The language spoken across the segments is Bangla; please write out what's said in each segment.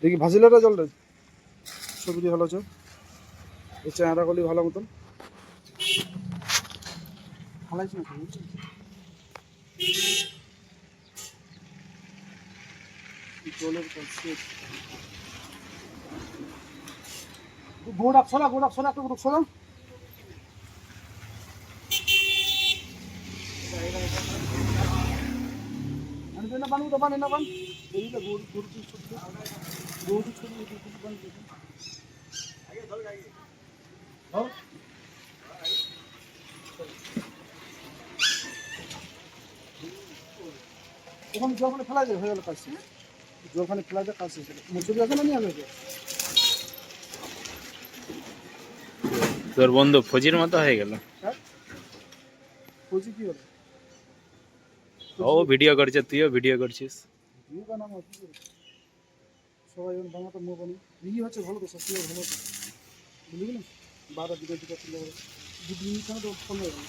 দেখি ভাজিলাটা জলটা ছবি দিয়ে ভালো আছে এই চেহারা করলি ভালো মতন হালাইছি না জলের কাছে গোড় আপ সোলা একটু গোড় সোলা না বানু তো বানে না বান এইটা গোড় ছোট বান আগে ধর আগে হ্যাঁ ওখানে জলখানে ফেলা যায় হয়ে গেল কাজ জলখানে ফেলা যায় কাজ শেষ মুসুরি আছে না নিয়ে আসবে তোর বন্ধু ফজির মতো হয়ে গেল হ্যাঁ ফজি কি হলো ও ভিডিও করছে তুইও ভিডিও করছিস ভিউ বানাম কি করে সবাই বানাতো মো বানি ভিউ হচ্ছে ভালো তো সত্যি ভালো বুঝলি না 12 দিকে দিকে ছিল দুদিন কেন তো ফোন হয়ে গেল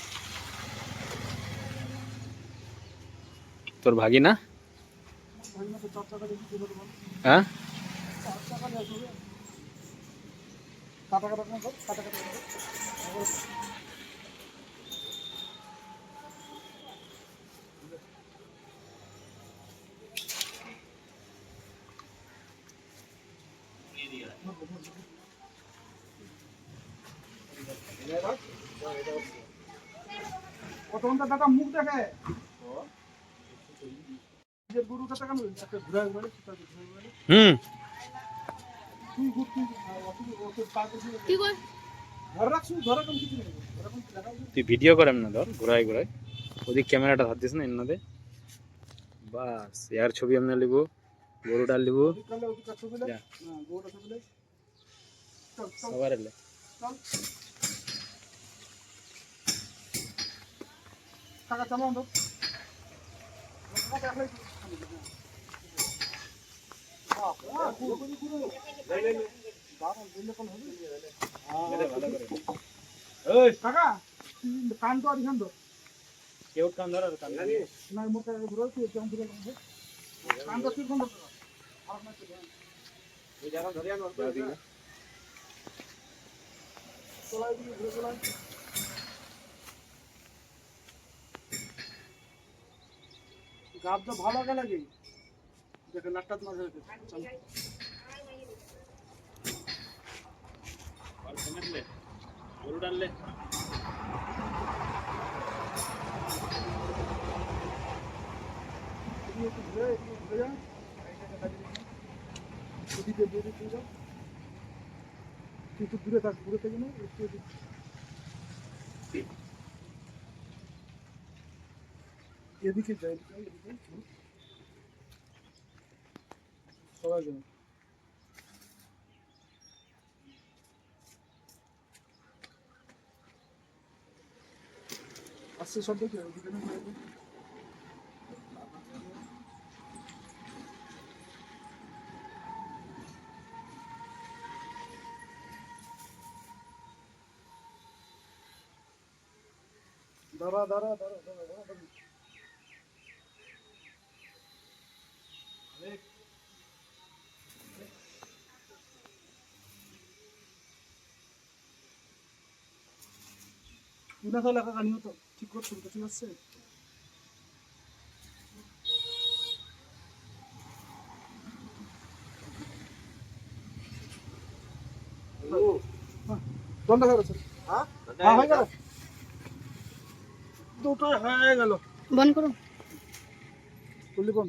তোর ভাগি না ভাই না তো 4 টাকা দিয়ে দিতে পারবো হ্যাঁ 4 টাকা নিয়ে আসবে কাটা কত ঘন্টা টাকা মুখ দেখে যে গুরুটা টাকা নেই একটা ঘুরায় ঘুরে হুম তুই ঘুরতি কি কর ঘর রাখছু ঘরে কোন কিছু নেই ঘরে কোন লাগাই তুই ভিডিও করেন না ধর ঘুরাই ঘুরাই ওদিক ক্যামেরাটা ধর দিস না এন্নাতে বাস यार ছবি আমরা লিব গরুটা লিব কালে ওটা ছবি না গোটা ছবি চল সবার লে চল টাকা চালান দাও টাকা রাখলে কাকা কান তো আরিখান তো কেউ কান ধর কান না মোটা ঘুরে তুই কেমন ঘুরে কান তো ঠিক সুন্দর আর না এই জায়গা ধরে আনো চলাই দিয়ে ঘুরে চলাই গাবটা ভালো লাগে দেখে লাটটা তোমার হয়েছে চল আর কমেন্টলে গরু ডাললে একটু ঘুরে যা এইটাকে কাজে দিই ওদিকে বেরিয়ে চলে যাও একটু দূরে থাক দূরে থেকে না একটু এদিকে যাই সবাই যাবে আসছে সব দেখে ওদিকে না দাঁড়া তুই না লেখা কানিও তো ঠিক করছো তো ঠিক আছে দন্ডা হয়ে গেছে হ্যাঁ হয়ে গেল দুটোই হয়ে গেল বন্ধ করো বললি কোন